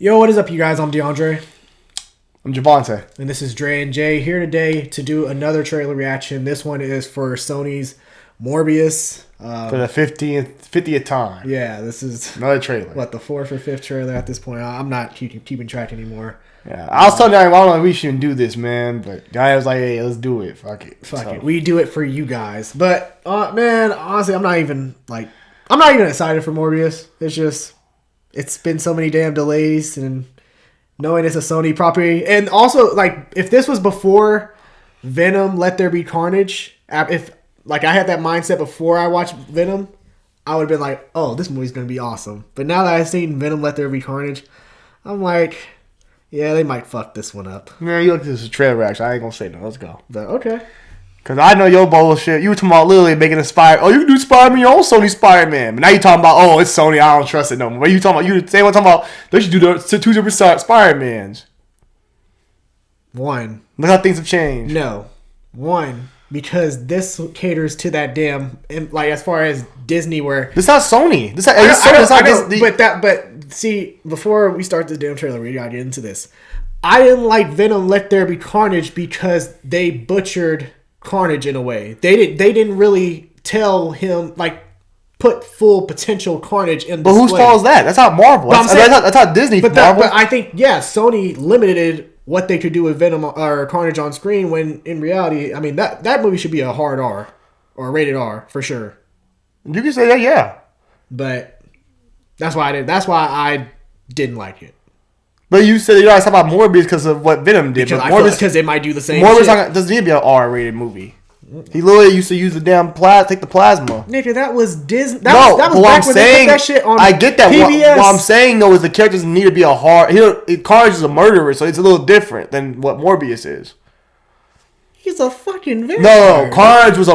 Yo, what is up, you guys? I'm DeAndre. I'm Javante. And this is Dre and Jay here today to do another trailer reaction. This one is for Sony's Morbius. For the 50th time. Yeah, this is another trailer. What, the 4th or 5th trailer at this point? I'm not keeping track anymore. Yeah, I was telling you, I don't know if we shouldn't do this, man. But guy was like, hey, let's do it. Fuck it. Fuck it. We do it for you guys. But, man, honestly, I'm not even excited for Morbius. It's been so many damn delays and knowing it's a Sony property. And also, if this was before Venom Let There Be Carnage, if I had that mindset before I watched Venom, I would have been like, oh, this movie's going to be awesome. But now that I've seen Venom Let There Be Carnage, I'm like, yeah, they might fuck this one up. Man, you look at this trailer reaction. I ain't going to say no. Let's go. But, okay. Because I know your bullshit. You were talking about literally making a Spider. Oh, you can do Spider-Man, your own Sony Spider-Man. But now you're talking about, oh, it's Sony. I don't trust it no more. What are you talking about? Talking about they should do the two different Spider-Mans. One. Look how things have changed. No. One. Because this caters to that damn, as far as Disney, where this is not Sony. But see, before we start this damn trailer, we gotta get into this. I didn't like Venom Let There Be Carnage because they butchered Carnage in a way. They didn't really tell him put full potential Carnage in. But whose fault is that? That's not Marvel. That's not Disney. But I think Sony limited what they could do with Venom or Carnage on screen, when in reality, I mean, that movie should be a hard R or a rated R for sure. You can say that, yeah. But that's why I didn't like it. But you said you always talk about Morbius because of what Venom did. Because they might do the same. Morbius doesn't need to be an R-rated movie. He literally used to use the damn take the plasma. Nigga, that was Disney. That was back when they put that shit on I get that. PBS. What I'm saying though is the character doesn't need to be a hard. Carnage is a murderer, so it's a little different than what Morbius is. He's a fucking vampire. No, Carnage was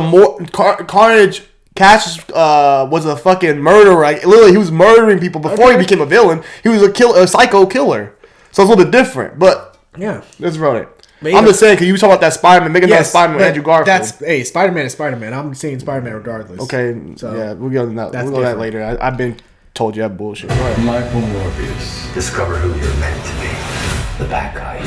Carnage. Cassius was a fucking murderer. Literally, he was murdering people before he became a villain. He was a psycho killer. So it's a little bit different, but yeah, let's run it. I'm just saying, because you talk about that Spider-Man, making that Spider-Man with Andrew Garfield. Spider-Man is Spider-Man. I'm seeing Spider-Man regardless. Okay, so yeah, we'll go on that later. I've been told you that bullshit. Right. Michael Morbius. Discover who you're meant to be. The bad guy.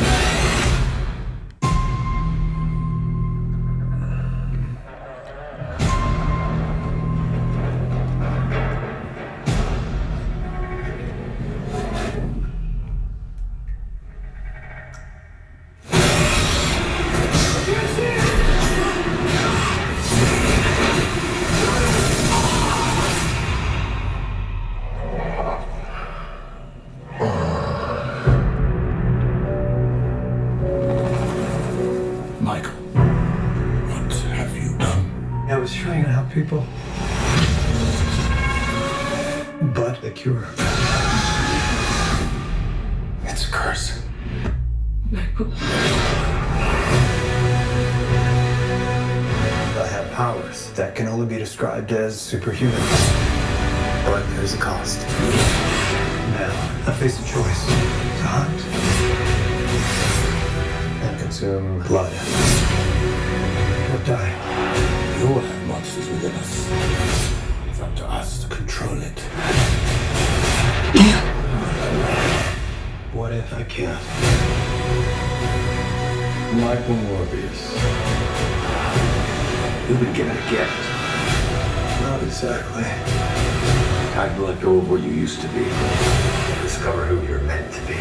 Michael, what have you done? I was trying to help people, but the cure, It's a curse. I have powers that can only be described as superhuman, but there's a cost. Now, I face a choice: to hunt and consume blood, or die. We all have monsters within us. It's up to us to control it. What if I can't? Michael Morbius. You've been given a gift. Not exactly. Time to let go of what you used to be. Discover who you're meant to be.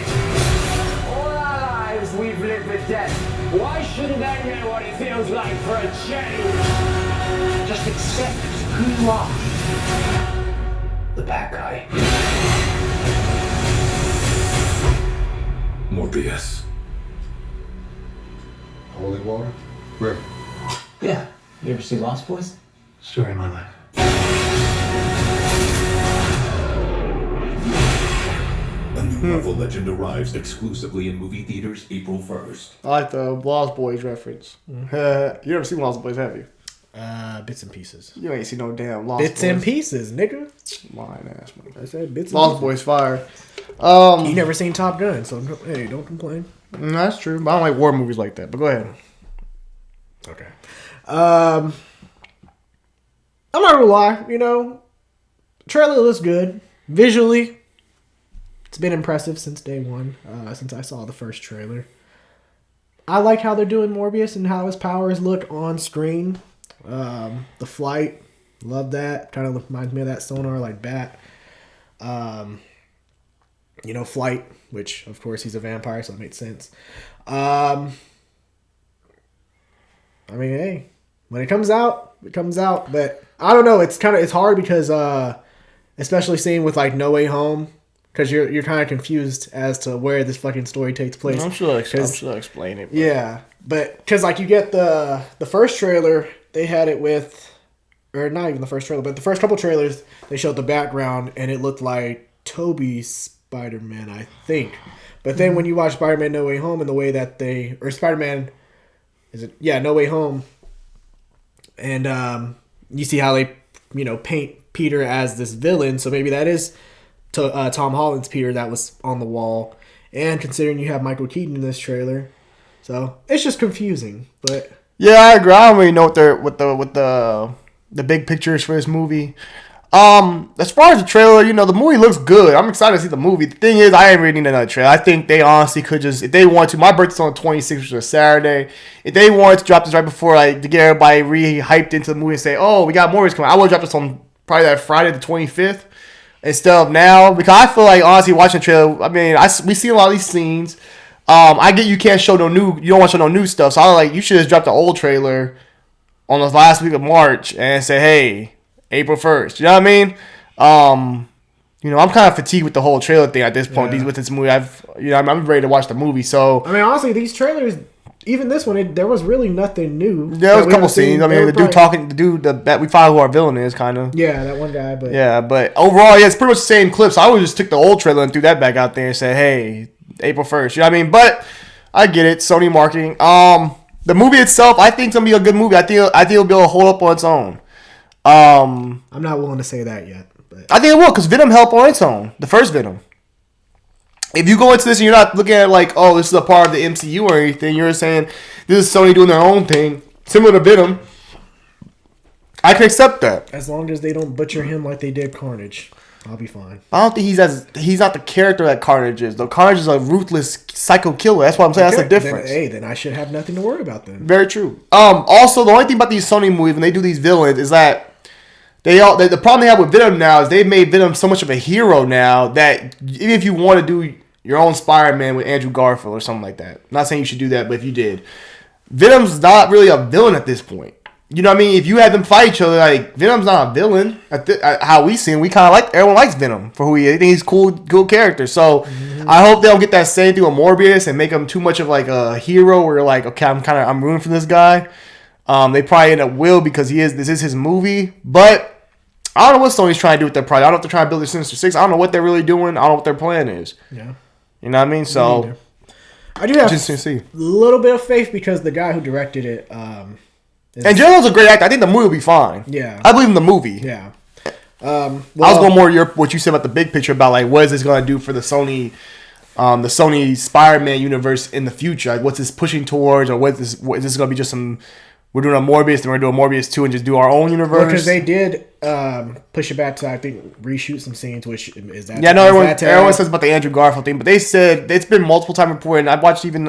All our lives we've lived with death. Why shouldn't I know what it feels like for a change? Just accept who you are. The bad guy. Morbius. Holy water? River. Yeah. You ever see Lost Boys? Story of my life. A new Marvel Legend arrives exclusively in movie theaters April 1st. I like the Lost Boys reference. You ever seen Lost Boys, have you? Bits and pieces. You ain't seen no damn Lost Boys. Bits and pieces, nigga. Lying ass, man. I said bits and Lost pieces. Boys fire. You never seen Top Gun, so hey, don't complain. That's true, but I don't like war movies like that. But go ahead. Okay. I'm not gonna lie, trailer looks good. Visually, It's been impressive since day one, since I saw the first trailer. I like how they're doing Morbius and how his powers look on screen. The flight, love that. Kind of reminds me of that sonar like bat. Flight, which of course he's a vampire, so it makes sense. Hey, when it comes out, it comes out. But I don't know. It's hard because, especially seeing with like No Way Home, because you're kind of confused as to where this fucking story takes place. I'm sure I'll explain it. But. Yeah, but because like you get the first trailer, they had it with, or not even the first trailer, but the first couple trailers, they showed the background and it looked like Tobey's Spider-Man, I think. But then when you watch Spider-Man No Way Home and the way that Spider-Man, No Way Home, and you see how they, paint Peter as this villain, so maybe that is Tom Holland's Peter that was on the wall. And considering you have Michael Keaton in this trailer, so it's just confusing. But yeah, I agree. I don't really know what the big picture is for this movie. As far as the trailer, the movie looks good. I'm excited to see the movie. The thing is, I ain't really need another trailer. I think they honestly could just, if they want to, my birthday's on the 26th, which is a Saturday. If they wanted to drop this right before, like, to get everybody re-hyped into the movie and say, oh, we got Morbius coming, I would drop this on probably that Friday the 25th instead of now. Because I feel like, honestly, watching the trailer, we see a lot of these scenes. I get you can't show you don't want to show no new stuff. So I like, you should just drop the old trailer on the last week of March and say, hey, April 1st. You know what I mean? I'm kind of fatigued with the whole trailer thing at this point. Yeah. With this movie, I'm ready to watch the movie. So honestly, these trailers, even this one, there was really nothing new. There was a couple scenes. The dude that we find who our villain is, kind of. Yeah, that one guy. But yeah, but overall, it's pretty much the same clip. So I would just took the old trailer and threw that back out there and said, hey, April 1st. You know what I mean? But I get it. Sony marketing. The movie itself, I think it's gonna be a good movie. I think it'll be able to hold up on its own. I'm not willing to say that yet. But I think it will, because Venom held up on its own. The first Venom. If you go into this and you're not looking at like, oh, this is a part of the MCU or anything, you're saying this is Sony doing their own thing, similar to Venom, I can accept that. As long as they don't butcher him like they did Carnage, I'll be fine. I don't think he's not the character that Carnage is. Though Carnage is a ruthless psycho killer. That's what I'm saying. Okay. That's the difference. Then I should have nothing to worry about then. Very true. Also, the only thing about these Sony movies when they do these villains is that the problem they have with Venom now is they've made Venom so much of a hero now that even if you want to do your own Spider-Man with Andrew Garfield or something like that, I'm not saying you should do that, but if you did, Venom's not really a villain at this point. You know what I mean? If you had them fight each other, like, Venom's not a villain. How we see him, we kind of everyone likes Venom for who he is. I think he's a cool character. So I hope they don't get that same thing with Morbius and make him too much of like a hero where you're like, okay, I'm rooting for this guy. They probably end up will because this is his movie. But I don't know what Sony's trying to do with their project. I don't know if they're trying to build a Sinister Six. I don't know what they're really doing. I don't know what their plan is. Yeah. You know what I mean? So I do have just to see. A little bit of faith because the guy who directed it, and J-Lo's a great actor. I think the movie will be fine. Yeah. I believe in the movie. Yeah. I was going more what you said about the big picture about like what is this going to do for the Sony Spider-Man universe in the future? Like what's this pushing towards, or is this going to be just some? We're doing a Morbius, then we're going to do a Morbius 2 and just do our own universe. Because they did push it back to, I think, reshoot some scenes, which is that. Yeah, no, everyone says about the Andrew Garfield thing, but they said it's been multiple times reported. And I watched even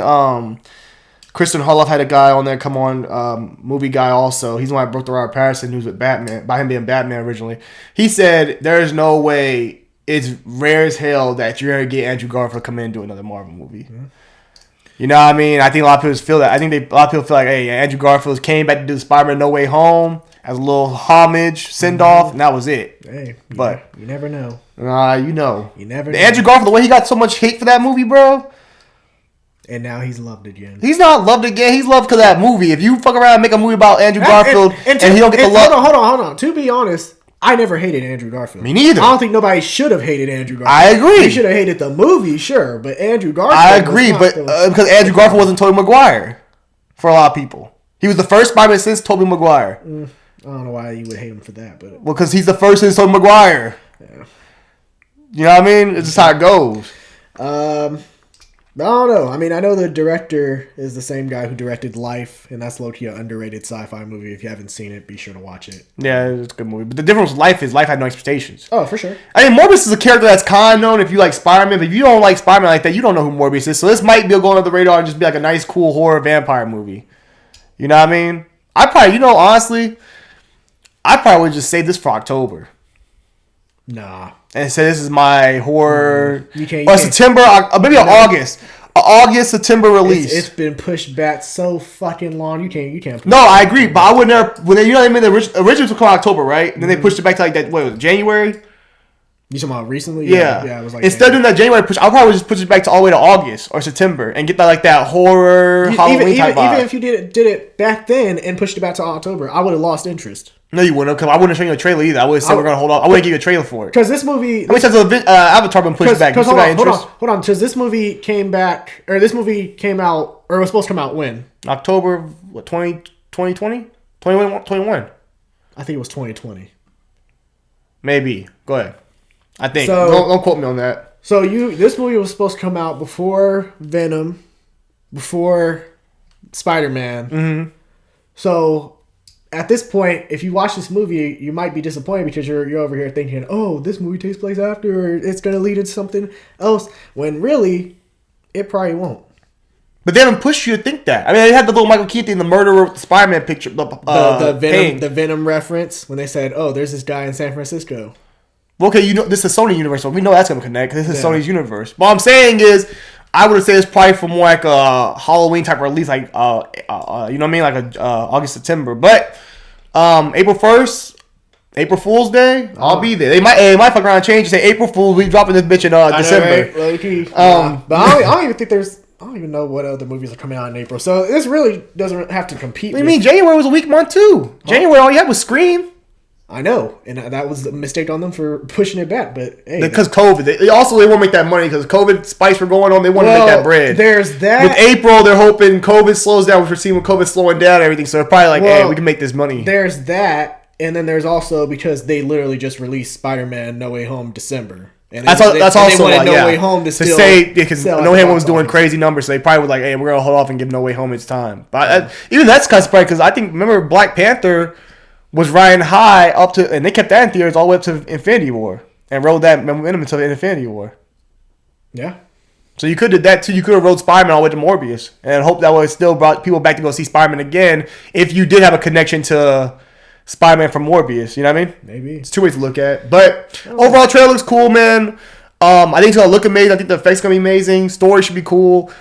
Kristen Harloff had a guy on there come on, movie guy also. He's the one that broke the Robert Pattinson news with Batman, by him being Batman originally. He said there's no way, it's rare as hell that you're going to get Andrew Garfield come in and do another Marvel movie. Mm-hmm. You know what I mean? I think a lot of people feel that. I think a lot of people feel like, hey, Andrew Garfield came back to do Spider-Man No Way Home as a little homage, send-off, and that was it. Hey, but you never know. You know. You never know. Andrew Garfield, the way he got so much hate for that movie, bro. And now he's loved again. He's not loved again. He's loved because of that movie. If you fuck around and make a movie about Andrew Garfield and he don't get the love. Hold on. To be honest, I never hated Andrew Garfield. Me neither. I don't think nobody should have hated Andrew Garfield. I agree. They should have hated the movie, sure, but Andrew Garfield. I agree, but because Andrew Garfield wasn't Tobey Maguire for a lot of people. He was the first Spider-Man since Tobey Maguire. I don't know why you would hate him for that, but well, because he's the first since Tobey Maguire. Yeah. You know what I mean? It's just how it goes. I don't know. I mean, I know the director is the same guy who directed Life, and that's low-key an underrated sci-fi movie. If you haven't seen it, be sure to watch it. Yeah, it's a good movie. But the difference with Life is Life had no expectations. Oh, for sure. I mean, Morbius is a character that's kind of known if you like Spider-Man, but if you don't like Spider-Man like that, you don't know who Morbius is. So this might be going under the radar and just be like a nice, cool horror vampire movie. You know what I mean? Honestly, I probably would just save this for October. Nah. And say this is my horror. You can't. Or September, maybe August. August, September release. It's been pushed back so fucking long. You can't. No, I agree, but I would never. When they made the originals would come out October, right? And then they pushed it back to like that. What was it, January? You talking about recently? Yeah. It was like instead of doing that January push, I'll probably just push it back to all the way to August or September and get that horror Halloween type vibe. Even if you did it back then and pushed it back to October, I would have lost interest. No, you wouldn't, because I wouldn't have shown you a trailer either. I would have said we're gonna hold off. I wouldn't give you a trailer for it. Because this movie, How many times has Avatar been pushed back? Hold on. Because this movie came back, or this movie came out, or was supposed to come out when? October, what, 2020? 21? I think it was 2020. Maybe. Go ahead. I think. So- Don't quote me on that. So this movie was supposed to come out before Venom, before Spider-Man. Mm-hmm. So at this point, if you watch this movie, you might be disappointed because you're over here thinking, oh, this movie takes place after, or it's going to lead into something else, when really, it probably won't. But they haven't pushed you to think that. I mean, they had the little Michael Keaton, the murderer Spider-Man picture. The Venom reference, when they said, oh, there's this guy in San Francisco. Well, okay, this is Sony universe, so we know that's going to connect, because this is Sony's universe. What I'm saying is, I would have said it's probably for more like a Halloween type release, like you know what I mean, like a August, September. But April 1st, April Fool's Day, I'll be there. They might fuck around and change and say April Fool's, we dropping this bitch in December. But I don't even think I don't even know what other movies are coming out in April. So this really doesn't have to compete. What do you mean? January was a weak month too. January, all you had was Scream. I know, and that was a mistake on them for pushing it back. But hey, because COVID, they want to make that money because COVID spikes were going on. They want to make that bread. There's that. With April, they're hoping COVID slows down. We're seeing COVID slowing down and everything. So they're probably like, hey, we can make this money. There's that, and then there's also because they literally just released Spider-Man: No Way Home December. And that's also they wanted like, No Way Home to still say because No Way Home was doing office. crazy numbers, so they probably were like, hey, we're gonna hold off and give No Way Home its time. But even that's kind of surprising because I think remember Black Panther was riding high up to, and they kept that in theaters all the way up to Infinity War and rode that momentum until Infinity War. Yeah. So you could have did that too. You could have rode Spider-Man all the way to Morbius and hope that would still brought people back to go see Spider-Man again if you did have a connection to Spider-Man from Morbius. You know what I mean? Maybe. It's two ways to look at. But overall, trailer looks cool, man. I think it's gonna look amazing. I think the effects gonna be amazing. Story should be cool.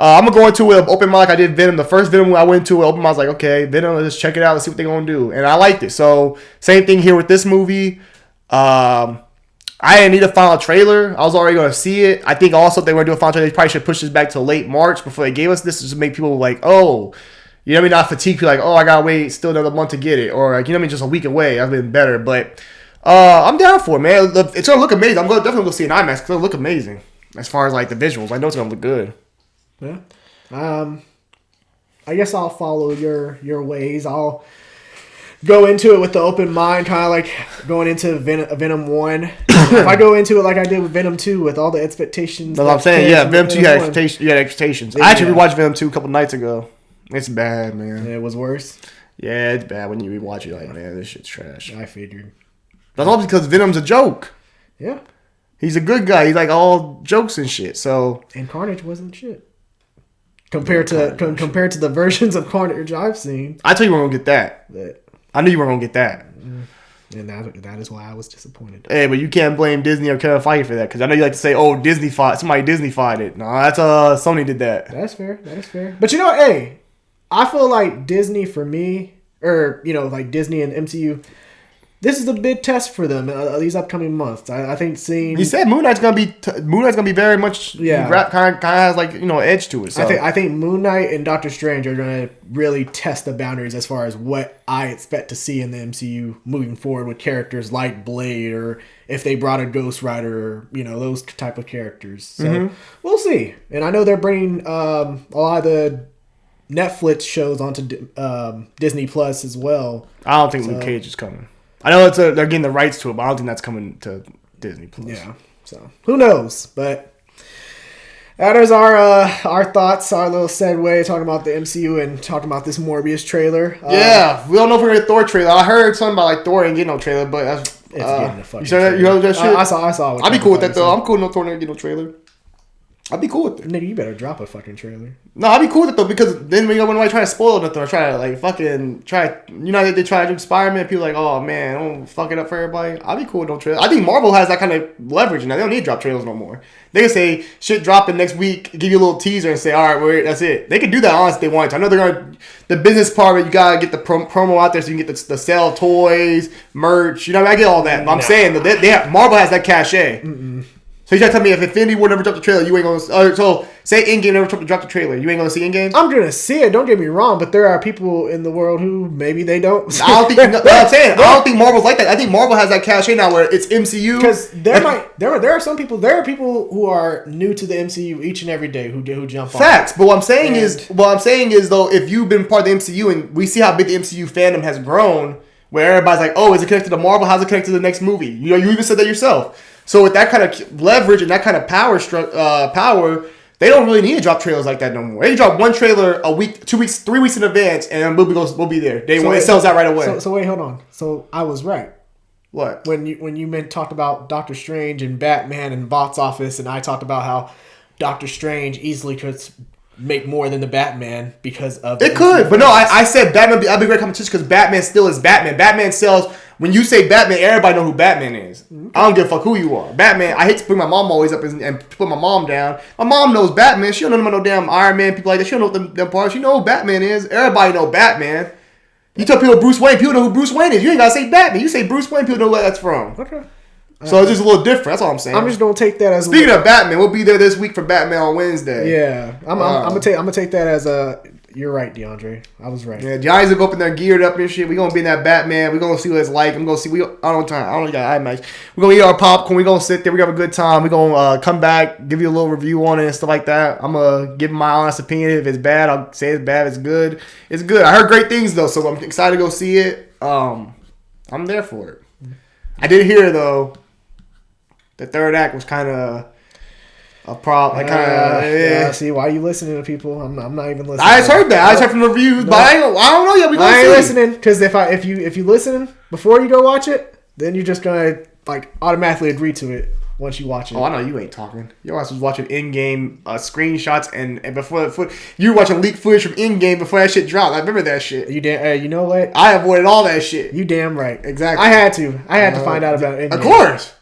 I'm gonna go into it with an open mind like I did Venom. The first Venom I went into with open mind, I was like, okay, Venom, let's check it out. Let's see what they're gonna do. And I liked it. So same thing here with this movie. I didn't need a final trailer. I was already gonna see it. I think also if they were to do a final trailer, they probably should push this back to late March before they gave us this, just to make people like, oh, you know what I mean, not fatigued. Like, oh, I gotta wait still another month to get it, or like, you know what I mean, just a week away. I've been better, but I'm down for it, man. It's gonna look amazing. I'm gonna definitely go see an IMAX. It's gonna look amazing as far as like the visuals. I know it's gonna look good. Yeah. I guess I'll follow your ways. I'll go into it with the open mind, kind of like going into Venom 1. If I go into it like I did with Venom 2 with all the expectations. That's what I'm saying. Yeah, Venom 2 had expectations. You had expectations. I actually rewatched Venom 2 a couple nights ago. It's bad, man. It was worse. Yeah, it's bad when you rewatch it. Like, man, this shit's trash. I figured. That's all because Venom's a joke. Yeah. He's a good guy. He's like all jokes and shit. So and Carnage wasn't shit. Compared to the versions of Carnage I've seen. I told you we weren't gonna get that. But, I knew you weren't gonna get that. And that is why I was disappointed. Hey, but you can't blame Disney or Kevin Feige for that because I know you like to say, "Oh, somebody Disney-fied it." No, that's Sony did that. That's fair. That is fair. But you know, hey, I feel like Disney for me, or you know, like Disney and MCU. This is a big test for them these upcoming months. I think seeing. He said Moon Knight's gonna be very much kind of has like edge to it. So. I think Moon Knight and Doctor Strange are gonna really test the boundaries as far as what I expect to see in the MCU moving forward with characters like Blade or if they brought a Ghost Rider or those type of characters. So we'll see. And I know they're bringing a lot of the Netflix shows onto Disney Plus as well. I don't think Luke Cage is coming. I know they're getting the rights to it, but I don't think that's coming to Disney Plus. Yeah, so who knows? But That is our thoughts, our little segue talking about the MCU and talking about this Morbius trailer. Yeah, we don't know if we're gonna get Thor trailer. I heard something about like Thor ain't getting no trailer, but that's, It's getting a fucking you saw that? You trailer. heard that shit? I saw it. I'd be cool with that though. I'm cool with no Thor ain't getting no trailer. I'd be cool with it. Nigga, you better drop a fucking trailer. No, I'd be cool with it though because then when I try to spoil nothing or try to like fucking try, you know, they try to do Spider-Man. People are like, oh man, don't fuck it up for everybody. I'd be cool with no trailer. I think Marvel has that kind of leverage now. They don't need to drop trailers no more. They can say shit dropping next week, give you a little teaser and say, all right, that's it. They can do that honestly if they want to. I know they're gonna the business part of it. You gotta get the promo out there so you can get the sale of toys, merch. You know, I get all that. But I'm saying that they have, Marvel has that cachet. So you trying to tell me if Infinity War never dropped the trailer, you ain't gonna? So say Endgame never dropped the trailer, you ain't gonna see Endgame? I'm gonna see it. Don't get me wrong, but there are people in the world who maybe they don't. I don't think. No, I'm saying I don't think Marvel's like that. I think Marvel has that cachet now where it's MCU. Because there are some people. There are people who are new to the MCU each and every day who jump on. Facts. But what I'm saying is though, if you've been part of the MCU and we see how big the MCU fandom has grown, where everybody's like, oh, is it connected to Marvel? How's it connected to the next movie? You know, you even said that yourself. So with that kind of leverage and that kind of power, they don't really need to drop trailers like that no more. They can drop one trailer a week, 2 weeks, 3 weeks in advance, and we'll be there. It sells out right away. So wait, hold on. So I was right. What? When you talked about Doctor Strange and Batman and box office, and I talked about how Doctor Strange easily could make more than the Batman because of it could, but no, I said Batman. I'd be great competition because Batman still is Batman. Batman sells. When you say Batman, everybody know who Batman is. I don't give a fuck who you are. Batman. I hate to bring my mom always up and put my mom down. My mom knows Batman. She don't know about no damn Iron Man people like that. She don't know them parts. She know who Batman is. Everybody know Batman. You tell people Bruce Wayne, people know who Bruce Wayne is. You ain't gotta say Batman. You say Bruce Wayne, people know where that's from. Okay. So it's just a little different. That's all I'm saying. I'm just gonna take that as. Speaking of Batman, we'll be there this week for Batman on Wednesday. Yeah, I'm gonna take that as a. You're right, DeAndre. I was right. Yeah, Giants will go up in there geared up and shit. We're gonna be in that Batman. We're gonna see what it's like. I'm gonna see. I don't got IMAX. We're gonna eat our popcorn. We're gonna sit there. We have a good time. We're gonna come back, give you a little review on it and stuff like that. I'm gonna give my honest opinion. If it's bad, I'll say it's bad. If it's good, it's good. I heard great things though, so I'm excited to go see it. I'm there for it. I did hear though, the third act was kind of a problem. Yeah. See, why are you listening to people? I'm not even listening. I just heard that. I just heard from the reviews, but I don't know yet. I ain't listening because if you listen before you go watch it, then you're just gonna like automatically agree to it once you watch it. Oh, I know you ain't talking. Your ass was watching in-game screenshots and before you were watching leaked footage from in-game before that shit dropped. I remember that shit. You know what? I avoided all that shit. You damn right. Exactly. I had to find out about it. Of course.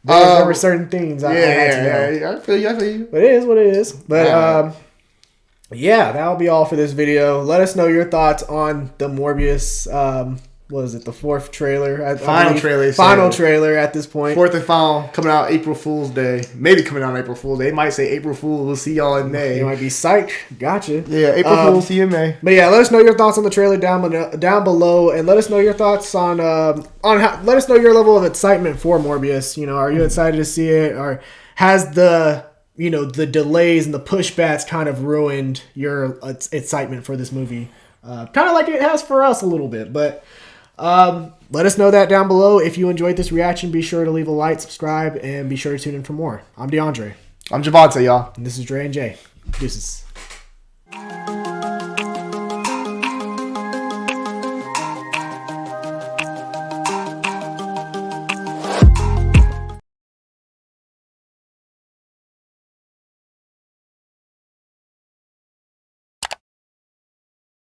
There were certain things I had to know. Yeah, I feel you. But it is what it is. But yeah, that'll be all for this video. Let us know your thoughts on the Morbius. What is it? The fourth trailer? Final trailer at this point. Fourth and final coming out April Fool's Day. Maybe coming out on April Fool's Day. They might say April Fool. We'll see y'all in May. You might be psyched. Gotcha. Yeah, April Fool. See you in May. But yeah, let us know your thoughts on the trailer down below, and let us know your thoughts on how. Let us know your level of excitement for Morbius. You know, are you excited to see it, or has the delays and the pushbacks kind of ruined your excitement for this movie? Kind of like it has for us a little bit, but. Let us know that down below. If you enjoyed this reaction, be sure to leave a like, subscribe, and be sure to tune in for more. I'm DeAndre. I'm Javante, y'all. And this is Dre and Jay. Deuces.